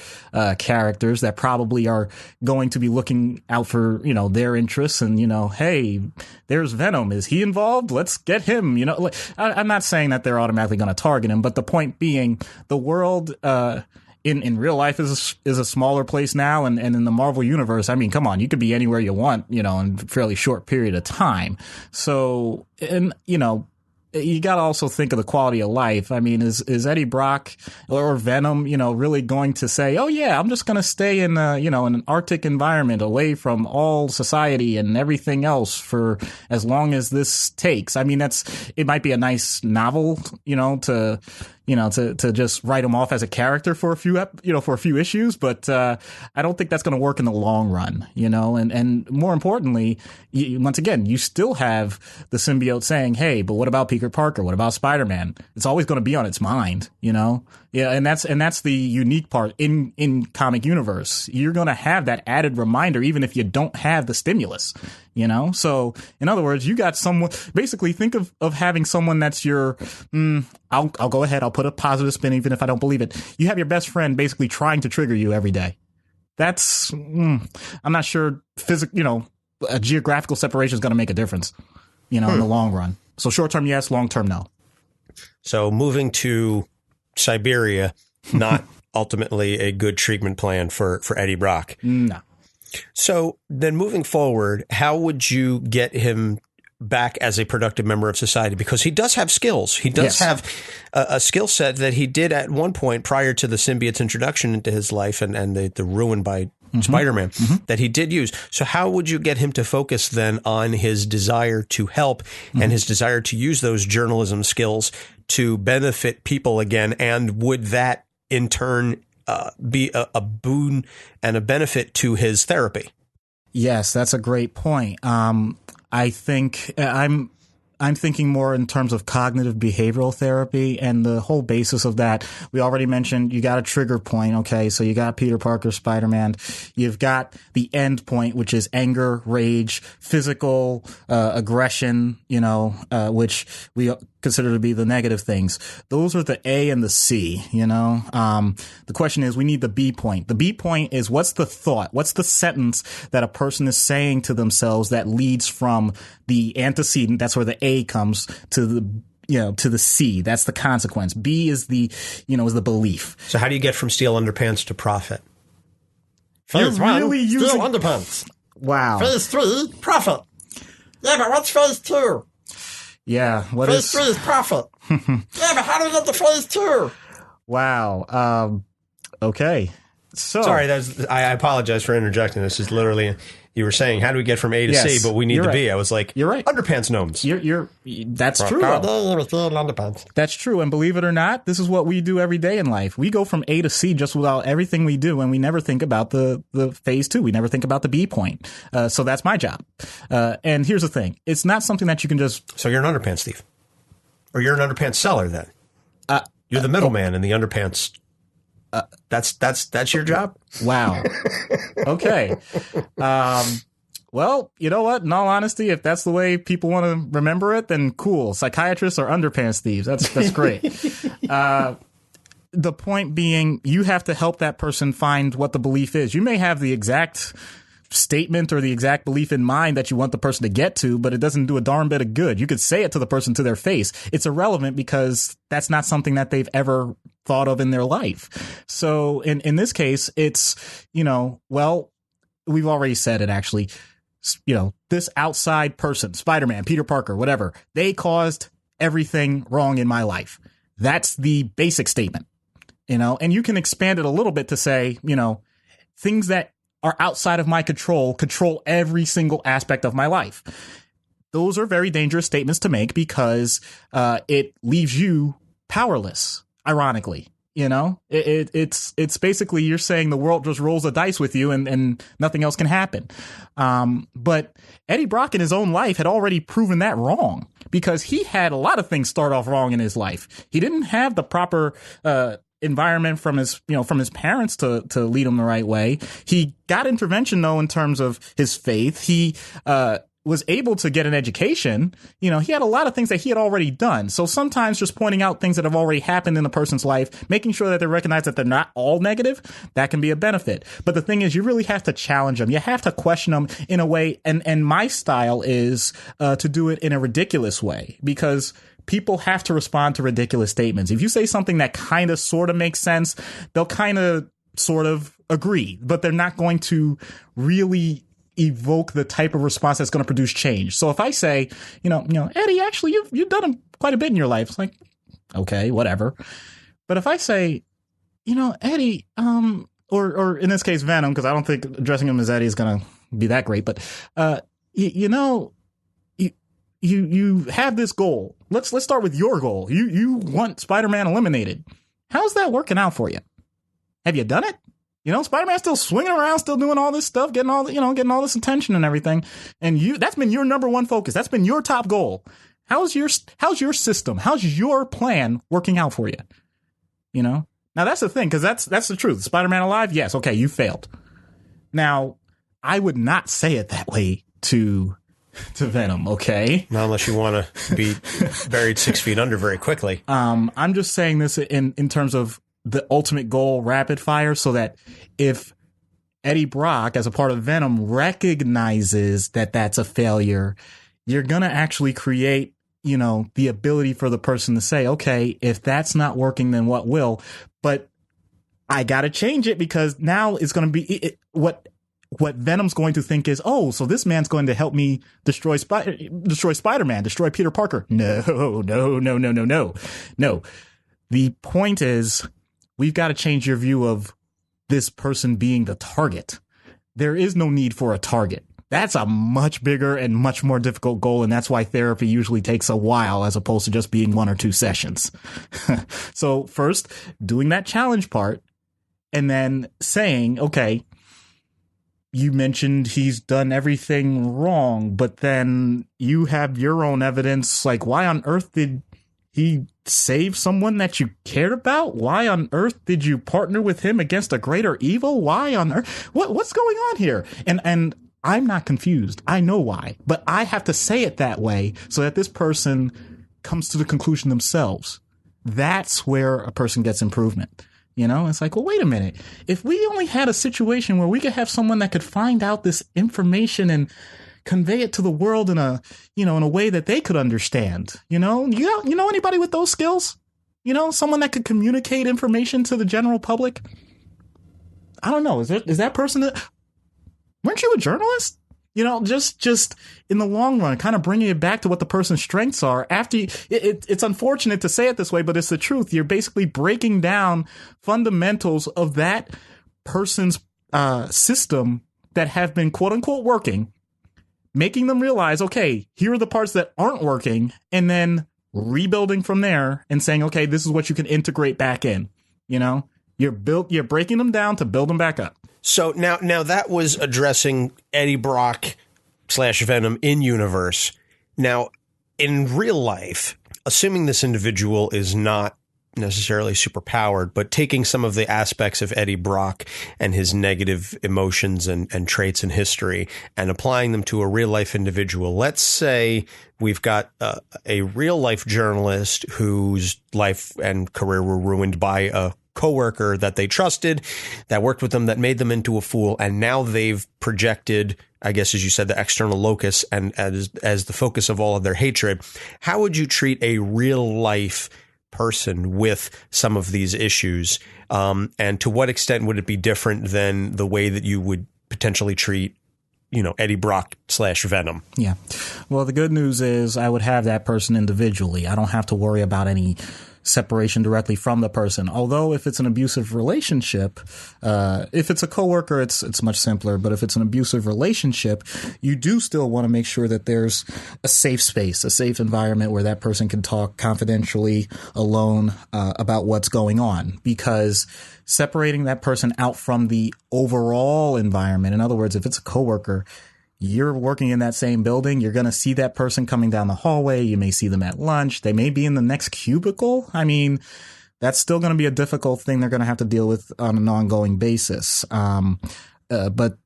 characters that probably are going to be looking out for, you know, their interests and, you know, hey, there's Venom. Is he involved? Let's get him. You know, I'm not saying that they're automatically going to target him, but the point being the world, in real life is a smaller place now. And in the Marvel universe, I mean, come on, you could be anywhere you want, you know, in a fairly short period of time. So, and, you know, you got to also think of the quality of life. I mean, is Eddie Brock or Venom, you know, really going to say, oh yeah, I'm just going to stay in, you know, in an Arctic environment away from all society and everything else for as long as this takes? I mean, it might be a nice novel, you know, to just write him off as a character for a few issues. But I don't think that's going to work in the long run, you know, and more importantly, once again, you still have the symbiote saying, hey, but what about Peter Parker? What about Spider-Man? It's always going to be on its mind, you know? Yeah. And that's the unique part in comic universe. You're going to have that added reminder, even if you don't have the stimulus, you know? So in other words, you got someone, basically think of having someone that's your, I'll go ahead. I'll put a positive spin, even if I don't believe it. You have your best friend basically trying to trigger you every day. That's, I'm not sure you know, a geographical separation is going to make a difference, you know, in the long run. So short term, yes. Long term, no. So moving to Siberia, not ultimately a good treatment plan for Eddie Brock. No. So then moving forward, how would you get him back as a productive member of society? Because he does have skills. He does have a skill set that he did at one point prior to the symbiote's introduction into his life and the ruin by Spider-Man that he did use. So how would you get him to focus then on his desire to help and his desire to use those journalism skills to benefit people again? And would that in turn be a boon and a benefit to his therapy? Yes, that's a great point. I think I'm thinking more in terms of cognitive behavioral therapy, and the whole basis of that, we already mentioned, you got a trigger point. Okay. So you got Peter Parker, Spider-Man. You've got the end point, which is anger, rage, physical, aggression, you know, which we consider to be the negative things. Those are the A and the C, you know. The question is, we need the B point. The B point is, what's the thought? What's the sentence that a person is saying to themselves that leads from the antecedent? That's where the A comes to the C. That's the consequence. B is is the belief. So how do you get from steel underpants to profit? Phase one, steel underpants. Wow. Phase 3, profit. Yeah, but what's phase 2? Yeah. Phase 3 is profit. Yeah, but how do we get to phase 2? Wow. Okay. So sorry, I apologize for interjecting. This is literally You were saying, how do we get from A to Yes, C, but we need you're to right. B? I was like, You're right. Underpants gnomes. That's true. Though. Underpants. That's true. And believe it or not, this is what we do every day in life. We go from A to C just without everything we do. And we never think about the phase 2. We never think about the B point. So that's my job. And here's the thing. It's not something that you can just. So you're an underpants thief, or you're an underpants seller then. You're the middleman in the underpants. That's your job. Wow. Okay. Well, you know what? In all honesty, if that's the way people want to remember it, then cool. Psychiatrists are underpants thieves. That's great. The point being, you have to help that person find what the belief is. You may have the exact statement or the exact belief in mind that you want the person to get to, but it doesn't do a darn bit of good. You could say it to the person to their face. It's irrelevant because that's not something that they've ever thought of in their life. So in this case, it's, well, we've already said it actually, this outside person, Spider-Man, Peter Parker, whatever, they caused everything wrong in my life. That's the basic statement, and you can expand it a little bit to say, things that are outside of my control every single aspect of my life. Those are very dangerous statements to make because it leaves you powerless, ironically. It's basically you're saying the world just rolls the dice with you and nothing else can happen. But Eddie Brock in his own life had already proven that wrong because he had a lot of things start off wrong in his life. He didn't have the proper environment from his parents to lead him the right way. He got intervention though in terms of his faith. He was able to get an education. He had a lot of things that he had already done. So sometimes just pointing out things that have already happened in a person's life, making sure that they recognize that they're not all negative, that can be a benefit. But the thing is, you really have to challenge them. You have to question them in a way. And my style is to do it in a ridiculous way because people have to respond to ridiculous statements. If you say something that kind of sort of makes sense, they'll kind of sort of agree, but they're not going to really evoke the type of response that's going to produce change. So if I say, Eddie, actually, you've done quite a bit in your life. It's like, okay, whatever. But if I say, Eddie, or in this case, Venom, because I don't think addressing him as Eddie is going to be that great, but, you have this goal. Let's start with your goal. You want Spider-Man eliminated. How's that working out for you? Have you done it? Spider-Man's still swinging around, still doing all this stuff, getting all this attention and everything. And that's been your number one focus. That's been your top goal. How's your system? How's your plan working out for you? Now that's the thing, because that's the truth. Spider-Man alive? Yes. Okay. You failed. Now I would not say it that way to Venom. Okay. Not unless you want to be buried 6 feet under very quickly. I'm just saying this in terms of the ultimate goal, rapid fire, so that if Eddie Brock, as a part of Venom, recognizes that that's a failure, you're going to actually create, the ability for the person to say, okay, if that's not working, then what will? But I got to change it because now it's going to be what Venom's going to think is, oh, so this man's going to help me destroy Spider-Man, destroy Peter Parker. No. The point is, we've got to change your view of this person being the target. There is no need for a target. That's a much bigger and much more difficult goal, and that's why therapy usually takes a while as opposed to just being 1 or 2 sessions. So first, doing that challenge part, and then saying, okay, you mentioned he's done everything wrong, but then you have your own evidence. Like, why on earth did he save someone that you cared about? Why on earth did you partner with him against a greater evil? Why on earth? What's going on here? And I'm not confused. I know why, but I have to say it that way so that this person comes to the conclusion themselves. That's where a person gets improvement. It's like, well, wait a minute. If we only had a situation where we could have someone that could find out this information and convey it to the world in a way that they could understand, you know anybody with those skills, someone that could communicate information to the general public. I don't know. Is that person weren't you a journalist? Just in the long run, kind of bringing it back to what the person's strengths are. After it's unfortunate to say it this way, but it's the truth. You're basically breaking down fundamentals of that person's system that have been quote unquote working, making them realize, okay, here are the parts that aren't working, and then rebuilding from there and saying, okay, this is what you can integrate back in. You know, you're breaking them down to build them back up. So now that was addressing Eddie Brock / Venom in universe. Now, in real life, assuming this individual is not necessarily superpowered, but taking some of the aspects of Eddie Brock and his negative emotions and traits and history and applying them to a real life individual. Let's say we've got a real life journalist whose life and career were ruined by a coworker that they trusted, that worked with them, that made them into a fool. And now they've projected, I guess, as you said, the external locus and as the focus of all of their hatred. How would you treat a real life person with some of these issues? And to what extent would it be different than the way that you would potentially treat, Eddie Brock / Venom? Yeah. Well, the good news is I would have that person individually. I don't have to worry about any separation directly from the person. Although if it's an abusive relationship, if it's a coworker, it's much simpler. But if it's an abusive relationship, you do still want to make sure that there's a safe space, a safe environment where that person can talk confidentially alone about what's going on, because separating that person out from the overall environment, in other words, if it's a coworker, you're working in that same building, you're going to see that person coming down the hallway. You may see them at lunch. They may be in the next cubicle. I mean, that's still going to be a difficult thing they're going to have to deal with on an ongoing basis. But, the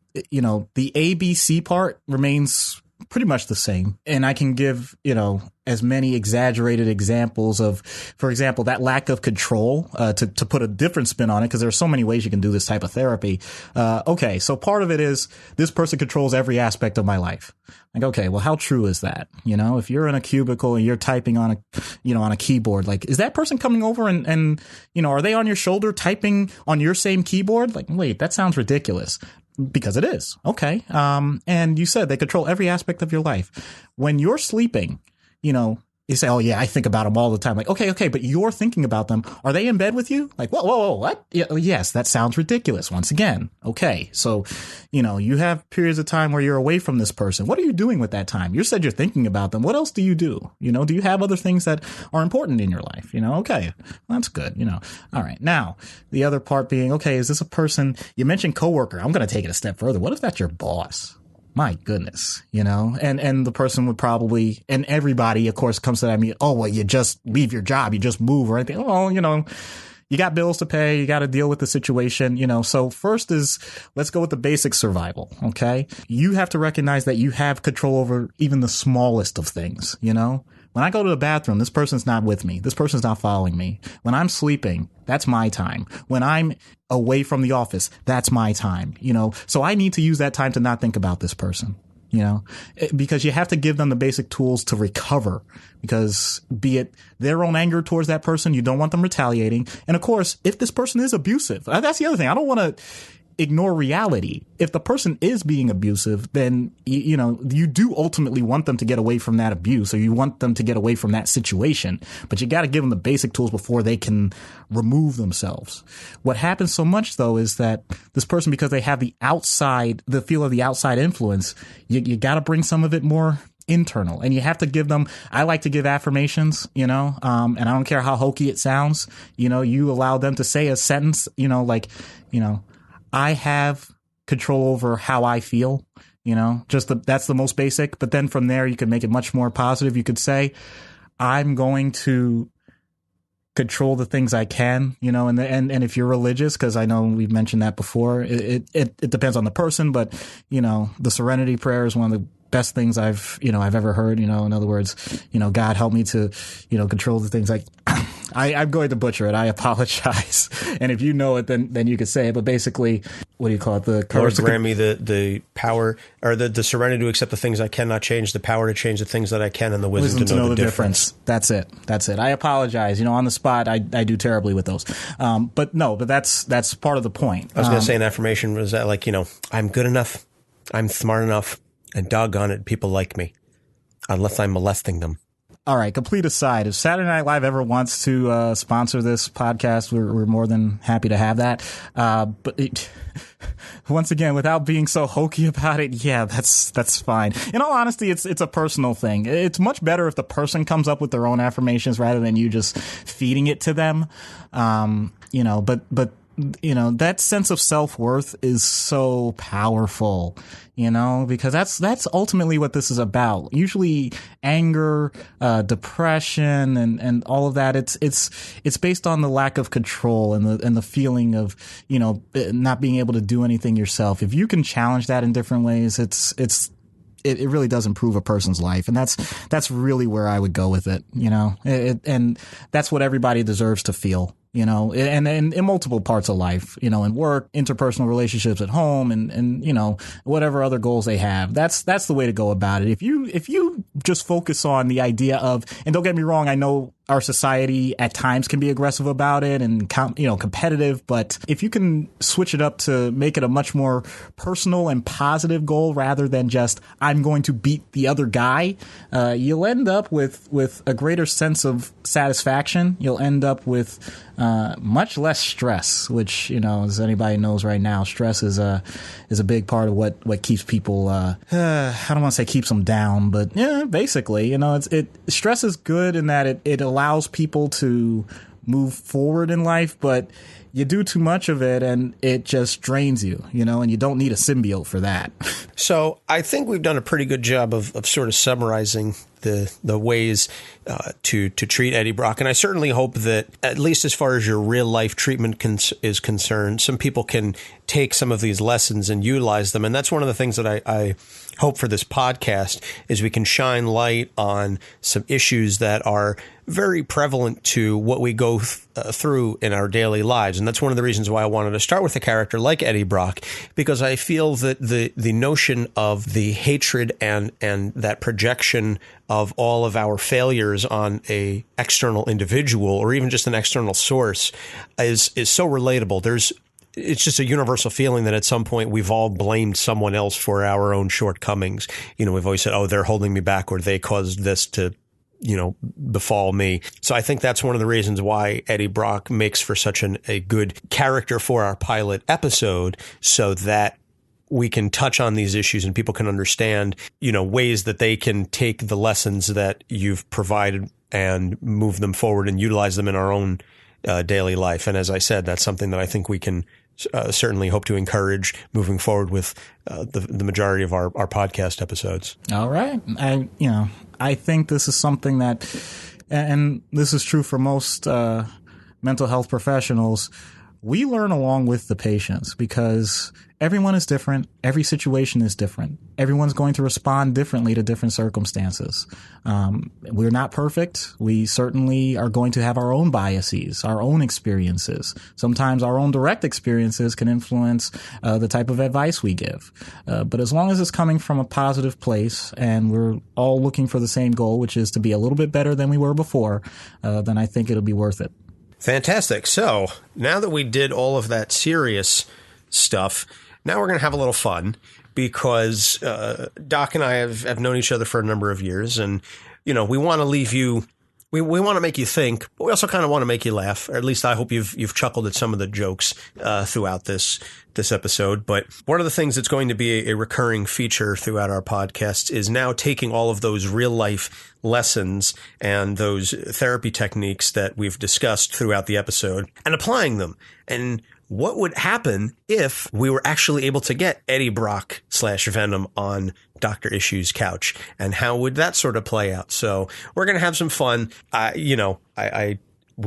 ABC part remains pretty much the same. And I can give, as many exaggerated examples of, for example, that lack of control, to put a different spin on it, because there are so many ways you can do this type of therapy. Okay, so part of it is this person controls every aspect of my life. Like, okay, well, how true is that? If you're in a cubicle and you're typing on a keyboard, like, is that person coming over and are they on your shoulder typing on your same keyboard? Like, wait, that sounds ridiculous. Because it is. Okay. And you said they control every aspect of your life. When you're sleeping, you say, oh, yeah, I think about them all the time. Like, okay, but you're thinking about them. Are they in bed with you? Like, whoa, what? Yeah, yes, that sounds ridiculous. Once again. Okay. So, you have periods of time where you're away from this person. What are you doing with that time? You said you're thinking about them. What else do you do? Do you have other things that are important in your life? Okay, well, that's good. All right. Now, the other part being, okay, is this a person? You mentioned coworker. I'm going to take it a step further. What if that's your boss? My goodness, and the person would probably, and everybody, of course, comes to that. I mean, oh, well, you just leave your job, you just move or anything. Oh, you got bills to pay. You got to deal with the situation, So first is, let's go with the basic survival. Okay. You have to recognize that you have control over even the smallest of things, When I go to the bathroom, this person's not with me. This person's not following me. When I'm sleeping, that's my time. When I'm away from the office, that's my time, So I need to use that time to not think about this person, because you have to give them the basic tools to recover, because be it their own anger towards that person, you don't want them retaliating. And of course, if this person is abusive, that's the other thing. I don't want to ignore reality. If the person is being abusive, then, you do ultimately want them to get away from that abuse, or you want them to get away from that situation. But you got to give them the basic tools before they can remove themselves. What happens so much, though, is that this person, because they have the feel of the outside influence, you got to bring some of it more internal, and you have to give them, I like to give affirmations, and I don't care how hokey it sounds, you allow them to say a sentence, I have control over how I feel, that's the most basic. But then from there, you can make it much more positive. You could say, I'm going to control the things I can, and if you're religious, because I know we've mentioned that before, it depends on the person, but, the Serenity Prayer is one of the best things I've ever heard, in other words, God help me to, control the things I'm going to butcher it. I apologize. And if you know it, then you could say it. But basically, what do you call it? The Lord grant me the power, or the serenity to accept the things I cannot change, the power to change the things that I can, and the wisdom to know the difference. That's it. I apologize. On the spot, I do terribly with those. But that's part of the point. I was going to say an affirmation was that, like, I'm good enough, I'm smart enough, and doggone it, people like me, unless I'm molesting them. All right, complete aside, if Saturday Night Live ever wants to sponsor this podcast, we're more than happy to have that. Once again, without being so hokey about it, yeah, that's fine. In all honesty, it's a personal thing. It's much better if the person comes up with their own affirmations rather than you just feeding it to them. But that sense of self-worth is so powerful, because that's ultimately what this is about. Usually anger, depression and all of that. It's based on the lack of control and the feeling of, not being able to do anything yourself. If you can challenge that in different ways, it really does improve a person's life. And that's really where I would go with it, and that's what everybody deserves to feel. And in multiple parts of life, in work, interpersonal relationships at home and whatever other goals they have. That's the way to go about it. If you just focus on the idea of, and don't get me wrong, I know our society at times can be aggressive about it and, competitive. But if you can switch it up to make it a much more personal and positive goal rather than just, I'm going to beat the other guy, you'll end up with a greater sense of satisfaction. You'll end up with much less stress, which, as anybody knows right now, stress is a big part of what keeps people, I don't want to say keeps them down, but yeah, basically, stress is good in that it allows people to move forward in life, but you do too much of it and it just drains you, and you don't need a symbiote for that. So I think we've done a pretty good job of sort of summarizing the ways to treat Eddie Brock. And I certainly hope that, at least as far as your real life treatment is concerned, some people can take some of these lessons and utilize them. And that's one of the things that I hope for this podcast is we can shine light on some issues that are very prevalent to what we go through in our daily lives. And that's one of the reasons why I wanted to start with a character like Eddie Brock, because I feel that the notion of the hatred and that projection of all of our failures on a external individual or even just an external source is so relatable. It's just a universal feeling that at some point we've all blamed someone else for our own shortcomings. We've always said, oh, they're holding me back or they caused this to befall me. So I think that's one of the reasons why Eddie Brock makes for such a good character for our pilot episode, so that we can touch on these issues and people can understand, ways that they can take the lessons that you've provided and move them forward and utilize them in our own daily life. And as I said, that's something that I think we can certainly hope to encourage moving forward with the majority of our podcast episodes. All right. I think this is something that, and this is true for most mental health professionals, we learn along with the patients because everyone is different. Every situation is different. Everyone's going to respond differently to different circumstances. We're not perfect. We certainly are going to have our own biases, our own experiences. Sometimes our own direct experiences can influence the type of advice we give. But as long as it's coming from a positive place and we're all looking for the same goal, which is to be a little bit better than we were before, then I think it'll be worth it. Fantastic. So now that we did all of that serious stuff, now we're going to have a little fun because Doc and I have known each other for a number of years, and we want to leave you. We want to make you think, but we also kind of want to make you laugh. Or at least I hope you've chuckled at some of the jokes throughout this episode. But one of the things that's going to be a recurring feature throughout our podcast is now taking all of those real life lessons and those therapy techniques that we've discussed throughout the episode and applying them. And what would happen if we were actually able to get Eddie Brock /Venom on Dr. Issue's couch, and how would that sort of play out? So we're going to have some fun. We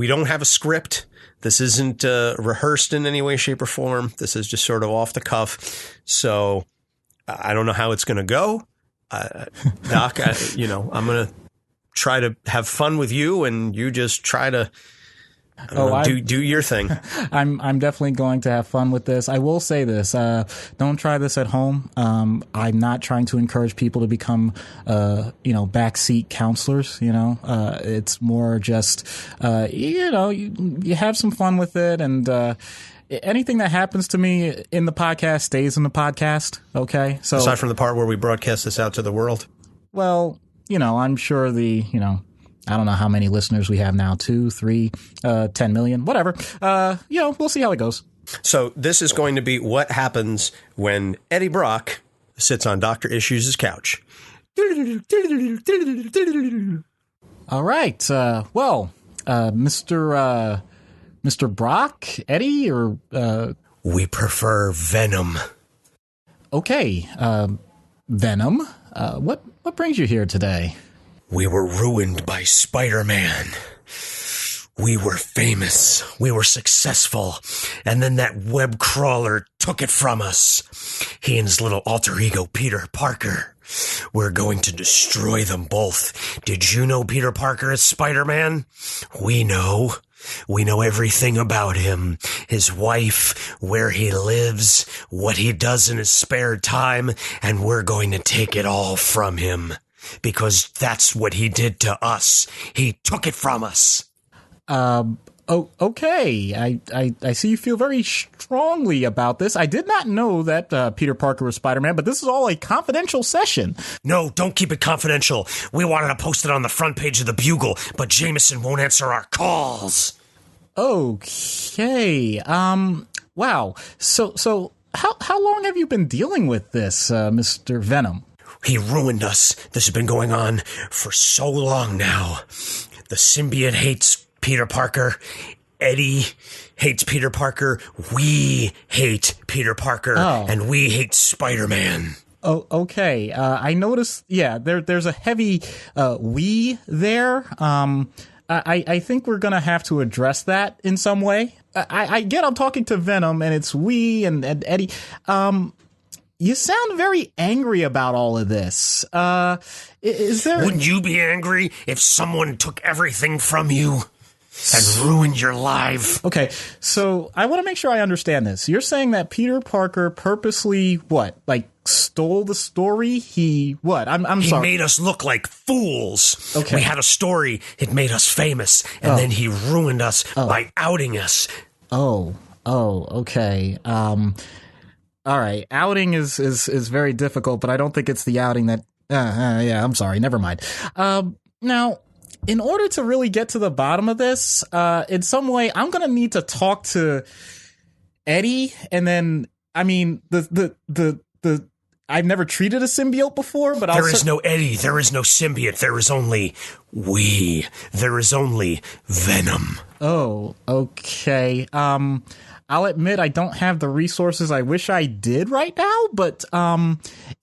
don't have a script. This isn't rehearsed in any way, shape, or form. This is just sort of off the cuff. So I don't know how it's going to go. Doc, I'm going to try to have fun with you, and you just try to do your thing. I'm definitely going to have fun with this. I will say this. Don't try this at home. I'm not trying to encourage people to become, backseat counselors. It's more just, you have some fun with it. And, anything that happens to me in the podcast stays in the podcast. Okay. So aside from the part where we broadcast this out to the world. Well, I'm sure the I don't know how many listeners we have now, 2, 3, 10 million, whatever. We'll see how it goes. So this is going to be what happens when Eddie Brock sits on Dr. Issues' couch. All right. Mr. Brock, Eddie, or we prefer Venom. Okay. Venom. What brings you here today? We were ruined by Spider-Man. We were famous. We were successful. And then that web crawler took it from us. He and his little alter ego, Peter Parker. We're going to destroy them both. Did you know Peter Parker is Spider-Man? We know. We know everything about him, his wife, where he lives, what he does in his spare time, and we're going to take it all from him. Because that's what he did to us. He took it from us. Okay. I see you feel very strongly about this. I did not know that Peter Parker was Spider-Man, but this is all a confidential session. No, don't keep it confidential. We wanted to post it on the front page of the Bugle, but Jameson won't answer our calls. Okay. Wow. So how long have you been dealing with this, Mr. Venom? He ruined us. This has been going on for so long now. The symbiote hates Peter Parker. Eddie hates Peter Parker. We hate Peter Parker. Oh. And we hate Spider-Man. Oh, okay. I noticed, there's a heavy we there. I think we're going to have to address that in some way. I get I'm talking to Venom, and it's we and Eddie. You sound very angry about all of this. Is there... Wouldn't you be angry if someone took everything from you and ruined your life? Okay, so I want to make sure I understand this. You're saying that Peter Parker purposely, stole the story? He sorry. He made us look like fools. Okay. We had a story. It made us famous. And then he ruined us by outing us. Oh, okay. All right, outing is very difficult, but I don't think it's the outing that... I'm sorry, never mind. Now, in order to really get to the bottom of this, in some way, I'm going to need to talk to Eddie, and then, I mean, I've never treated a symbiote before, but there is no Eddie, there is no symbiote, there is only we. There is only Venom. Oh, okay. I'll admit I don't have the resources I wish I did right now, but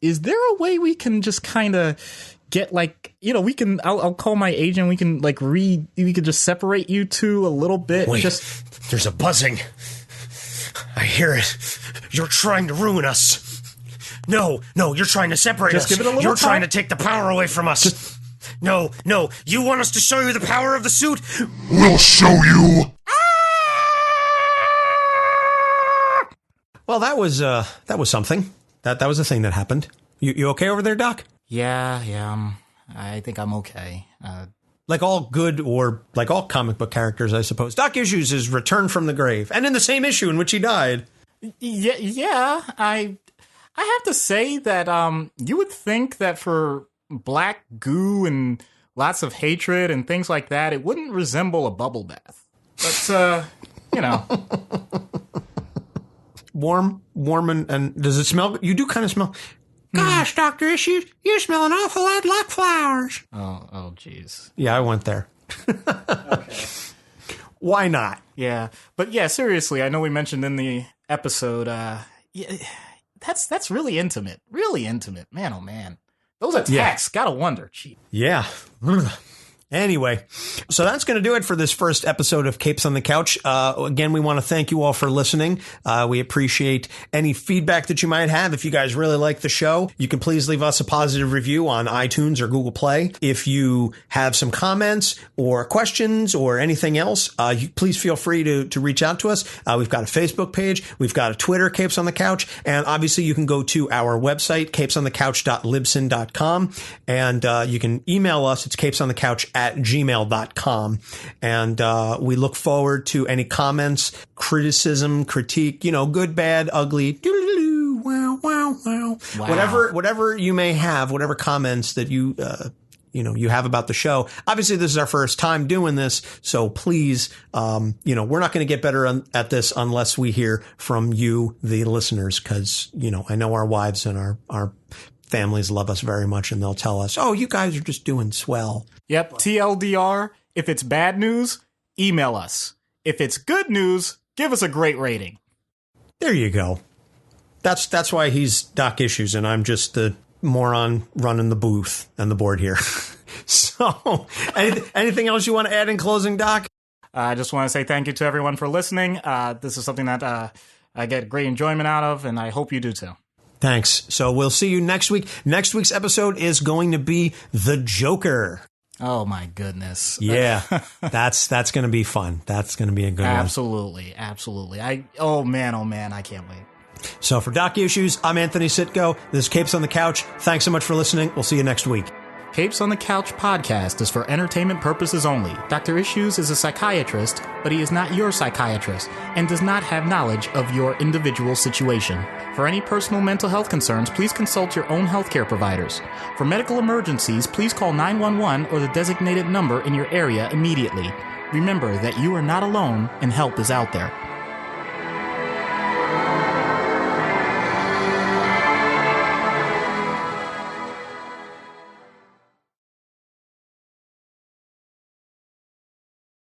is there a way we can just kind of get I'll call my agent, we can we can just separate you two a little bit. Wait, there's a buzzing. I hear it. You're trying to ruin us. No, you're trying to separate us. Give it a little You're time. trying to take the power away from us. No, you want us to show you the power of the suit? We'll show you. Well, that was something. That was a thing that happened. You okay over there, Doc? Yeah, I think I'm okay. Like all good or like all comic book characters, I suppose. Doc Issues is returned from the grave, and in the same issue in which he died. Yeah, I have to say that you would think that for black goo and lots of hatred and things like that, it wouldn't resemble a bubble bath. But Warm, and does it smell? You do kind of smell. Gosh, Dr. Issues, you smell an awful lot like flowers. Oh, jeez. Yeah, I went there. Okay. Why not? Yeah, but yeah, seriously, I know we mentioned in the episode, that's really intimate. Really intimate. Man, oh man. Those attacks, gotta wonder. Gee. Yeah. Anyway, so that's going to do it for this first episode of Capes on the Couch. Again, we want to thank you all for listening. We appreciate any feedback that you might have. If you guys really like the show, you can please leave us a positive review on iTunes or Google Play. If you have some comments or questions or anything else, please feel free to reach out to us. We've got a Facebook page. We've got a Twitter, Capes on the Couch. And obviously you can go to our website, capesonthecouch.libsyn.com. And you can email us. It's capesonthecouch@gmail.com. And we look forward to any comments, criticism, critique, good, bad, ugly, wow. Whatever you may have, whatever comments that you you have about the show. Obviously, this is our first time doing this, so please, we're not going to get better at this unless we hear from you, the listeners, because, I know our wives and our families love us very much, and they'll tell us, oh, you guys are just doing swell. Yep, TLDR, if it's bad news, email us. If it's good news, give us a great rating. There you go. That's why he's Doc Issues, and I'm just the moron running the booth and the board here. So, anything else you want to add in closing, Doc? I just want to say thank you to everyone for listening. This is something that I get great enjoyment out of, and I hope you do too. Thanks. So we'll see you next week. Next week's episode is going to be The Joker. Oh, my goodness. Yeah, that's going to be fun. That's going to be a good one. Absolutely. Oh, man, I can't wait. So for Doc Issues, I'm Anthony Sitko. This is Capes on the Couch. Thanks so much for listening. We'll see you next week. Capes on the Couch podcast is for entertainment purposes only. Dr. Issues is a psychiatrist, but he is not your psychiatrist and does not have knowledge of your individual situation. For any personal mental health concerns, please consult your own healthcare providers. For medical emergencies, please call 911 or the designated number in your area immediately. Remember that you are not alone and help is out there.